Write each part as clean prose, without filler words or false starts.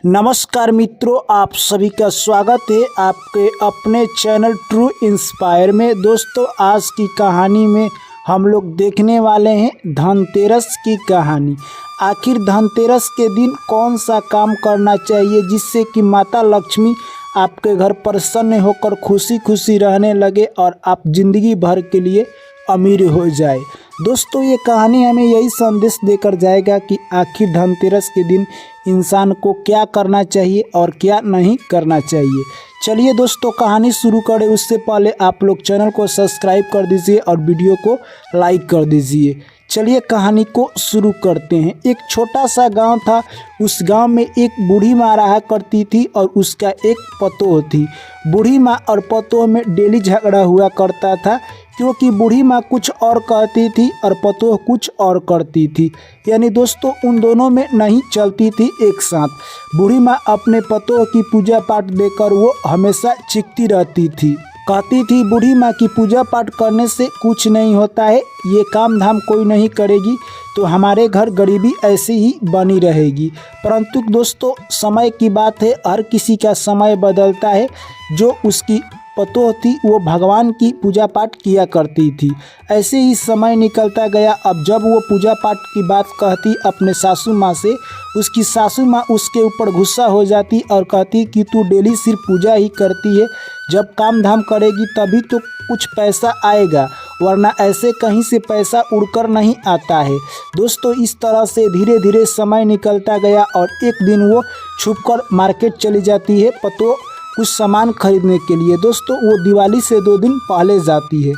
नमस्कार मित्रों, आप सभी का स्वागत है आपके अपने चैनल ट्रू इंस्पायर में। दोस्तों, आज की कहानी में हम लोग देखने वाले हैं धनतेरस की कहानी। आखिर धनतेरस के दिन कौन सा काम करना चाहिए जिससे कि माता लक्ष्मी आपके घर प्रसन्न होकर खुशी खुशी रहने लगे और आप जिंदगी भर के लिए अमीर हो जाए। दोस्तों, ये कहानी हमें यही संदेश देकर जाएगा कि आखिर धनतेरस के दिन इंसान को क्या करना चाहिए और क्या नहीं करना चाहिए। चलिए दोस्तों, कहानी शुरू करें उससे पहले आप लोग चैनल को सब्सक्राइब कर दीजिए और वीडियो को लाइक कर दीजिए। चलिए कहानी को शुरू करते हैं। एक छोटा सा गांव था। उस गांव में एक बूढ़ी माँ रहा करती थी और उसका एक पतोह थी। बूढ़ी माँ और पतोह में डेली झगड़ा हुआ करता था, क्योंकि बूढ़ी माँ कुछ और कहती थी और पतोह कुछ और करती थी। यानी दोस्तों, उन दोनों में नहीं चलती थी एक साथ। बूढ़ी माँ अपने पतोह की पूजा पाठ देकर वो हमेशा चीखती रहती थी। कहती थी, बूढ़ी माँ की पूजा पाठ करने से कुछ नहीं होता है, ये काम धाम कोई नहीं करेगी तो हमारे घर गरीबी ऐसी ही बनी रहेगी। परंतु दोस्तों, समय की बात है, हर किसी का समय बदलता है। जो उसकी पतोह थी वो भगवान की पूजा पाठ किया करती थी। ऐसे ही समय निकलता गया। अब जब वो पूजा पाठ की बात कहती अपने सासू माँ से, उसकी सासू माँ उसके ऊपर गुस्सा हो जाती और कहती कि तू डेली सिर्फ पूजा ही करती है, जब काम धाम करेगी तभी तो कुछ पैसा आएगा, वरना ऐसे कहीं से पैसा उड़कर नहीं आता है। दोस्तों, इस तरह से धीरे धीरे समय निकलता गया और एक दिन वो छुपकर मार्केट चली जाती है पतोह कुछ सामान खरीदने के लिए। दोस्तों, वो दिवाली से 2 दिन पहले जाती है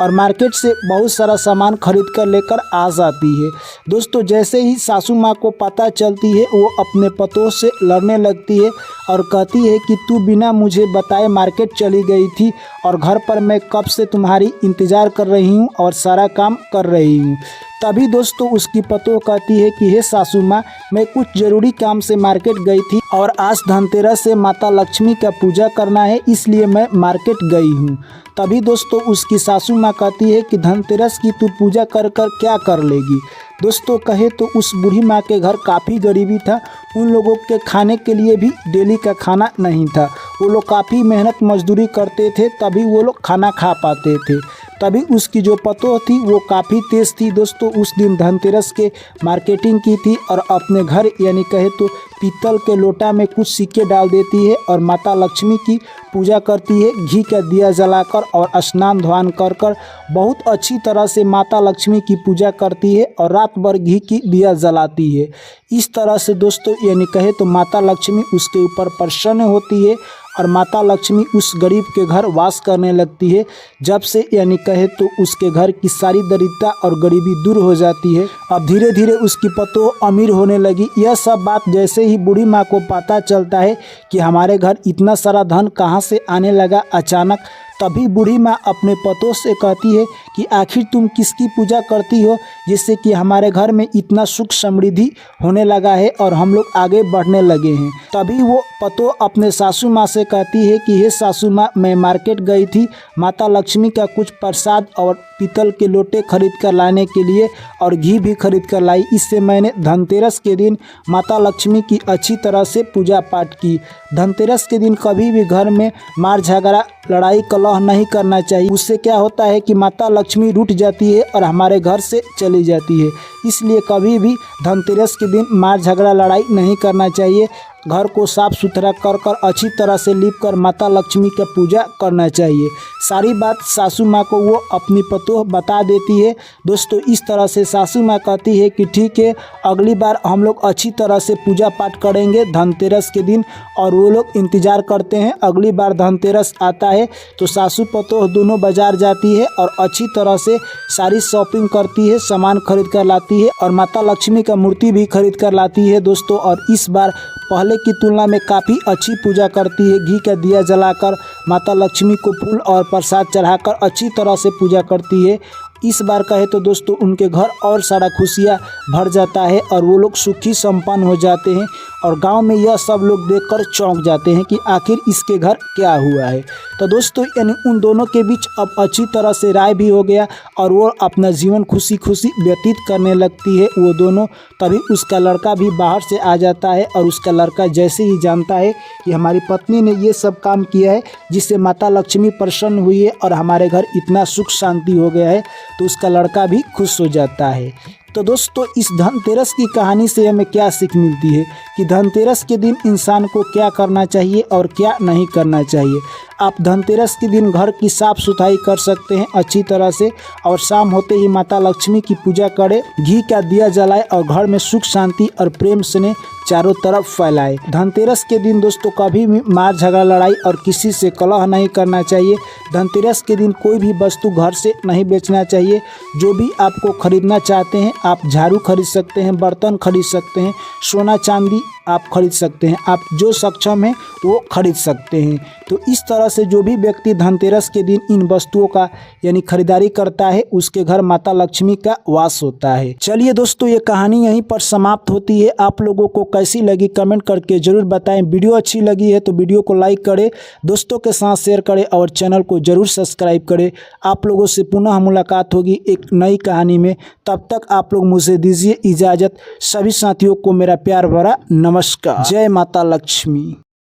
और मार्केट से बहुत सारा सामान खरीद कर लेकर आ जाती है। दोस्तों, जैसे ही सासू माँ को पता चलती है, वो अपने पतोह से लड़ने लगती है और कहती है कि तू बिना मुझे बताए मार्केट चली गई थी और घर पर मैं कब से तुम्हारी इंतज़ार कर रही हूँ और सारा काम कर रही हूँ। तभी दोस्तों उसकी पतोह कहती है कि हे सासू माँ, मैं कुछ ज़रूरी काम से मार्केट गई थी और आज धनतेरस से माता लक्ष्मी का पूजा करना है, इसलिए मैं मार्केट गई हूँ। तभी दोस्तों उसकी सासू माँ कहती है कि धनतेरस की तू पूजा कर कर क्या कर लेगी। दोस्तों, कहे तो उस बूढ़ी माँ के घर काफ़ी गरीबी था। उन लोगों के खाने के लिए भी डेली का खाना नहीं था। वो लोग काफ़ी मेहनत मजदूरी करते थे, तभी वो लोग खाना खा पाते थे। तभी उसकी जो पतोह थी वो काफ़ी तेज़ थी। दोस्तों, उस दिन धनतेरस के मार्केटिंग की थी और अपने घर यानी कहे तो पीतल के लोटा में कुछ सिक्के डाल देती है और माता लक्ष्मी की पूजा करती है, घी का दिया जलाकर और स्नान ध्यान कर कर बहुत अच्छी तरह से माता लक्ष्मी की पूजा करती है और रात भर घी की दिया जलाती है। इस तरह से दोस्तों यानी कहे तो माता लक्ष्मी उसके ऊपर प्रसन्न होती है और माता लक्ष्मी उस गरीब के घर वास करने लगती है। जब से यानी कहे तो उसके घर की सारी दरिद्रता और गरीबी दूर हो जाती है। अब धीरे धीरे उसकी पतोह अमीर होने लगी। यह सब बात जैसे ही बूढ़ी माँ को पता चलता है कि हमारे घर इतना सारा धन कहाँ से आने लगा अचानक, तभी बूढ़ी माँ अपने पतोह से कहती है कि आखिर तुम किसकी पूजा करती हो जिससे कि हमारे घर में इतना सुख समृद्धि होने लगा है और हम लोग आगे बढ़ने लगे हैं। तभी वो पतोह अपने सासू माँ से कहती है कि हे सासू माँ, मैं मार्केट गई थी माता लक्ष्मी का कुछ प्रसाद और पीतल के लोटे खरीद कर लाने के लिए और घी भी खरीद कर लाई। इससे मैंने धनतेरस के दिन माता लक्ष्मी की अच्छी तरह से पूजा पाठ की। धनतेरस के दिन कभी भी घर में मार झगड़ा लड़ाई कलह नहीं करना चाहिए। उससे क्या होता है कि माता लक्ष्मी रूठ जाती है और हमारे घर से चली जाती है। इसलिए कभी भी धनतेरस के दिन मार झगड़ा लड़ाई नहीं करना चाहिए। घर को साफ़ सुथरा कर कर अच्छी तरह से लीप कर माता लक्ष्मी का पूजा करना चाहिए। सारी बात सासू माँ को वो अपनी पतोह बता देती है। दोस्तों, इस तरह से सासू माँ कहती है कि ठीक है, अगली बार हम लोग अच्छी तरह से पूजा पाठ करेंगे धनतेरस के दिन। और वो लोग इंतज़ार करते हैं। अगली बार धनतेरस आता है तो सासू पतोह दोनों बाज़ार जाती है और अच्छी तरह से सारी शॉपिंग करती है, सामान खरीद कर लाती है और माता लक्ष्मी का मूर्ति भी खरीद कर लाती है दोस्तों। और इस बार पहले की तुलना में काफ़ी अच्छी पूजा करती है। घी का दिया जलाकर माता लक्ष्मी को फूल और प्रसाद चढ़ाकर अच्छी तरह से पूजा करती है। इस बार कहे तो दोस्तों उनके घर और सारा खुशियाँ भर जाता है और वो लोग सुखी संपन्न हो जाते हैं। और गांव में यह सब लोग देखकर चौंक जाते हैं कि आखिर इसके घर क्या हुआ है। तो दोस्तों यानी उन दोनों के बीच अब अच्छी तरह से राय भी हो गया और वो अपना जीवन खुशी खुशी व्यतीत करने लगती है वो दोनों। तभी उसका लड़का भी बाहर से आ जाता है और उसका लड़का जैसे ही जानता है कि हमारी पत्नी ने ये सब काम किया है जिससे माता लक्ष्मी प्रसन्न हुई है और हमारे घर इतना सुख शांति हो गया है, तो उसका लड़का भी खुश हो जाता है। तो दोस्तों इस धनतेरस की कहानी से हमें क्या सीख मिलती है कि धनतेरस के दिन इंसान को क्या करना चाहिए और क्या नहीं करना चाहिए। आप धनतेरस के दिन घर की साफ सफाई कर सकते हैं अच्छी तरह से और शाम होते ही माता लक्ष्मी की पूजा करें, घी का दिया जलाए और घर में सुख शांति और प्रेम स्नेह चारों तरफ फैलाए। धनतेरस के दिन दोस्तों कभी भी मार झगड़ा लड़ाई और किसी से कलह नहीं करना चाहिए। धनतेरस के दिन कोई भी वस्तु घर से नहीं बेचना चाहिए। जो भी आपको खरीदना चाहते हैं आप झाड़ू खरीद सकते हैं, बर्तन खरीद सकते हैं, सोना चांदी आप खरीद सकते हैं, आप जो सक्षम हैं वो खरीद सकते हैं। तो इस तरह से जो भी व्यक्ति धनतेरस के दिन इन वस्तुओं का यानी खरीदारी करता है उसके घर माता लक्ष्मी का वास होता है। चलिए दोस्तों ये कहानी यहीं पर समाप्त होती है। आप लोगों को कैसी लगी कमेंट करके जरूर बताएं। वीडियो अच्छी लगी है तो वीडियो को लाइक करें, दोस्तों के साथ शेयर करें और चैनल को जरूर सब्सक्राइब करें। आप लोगों से पुनः मुलाकात होगी एक नई कहानी में। तब तक आप लोग मुझे दीजिए इजाज़त। सभी साथियों को मेरा प्यार भरा नमस्कार। जय माता लक्ष्मी।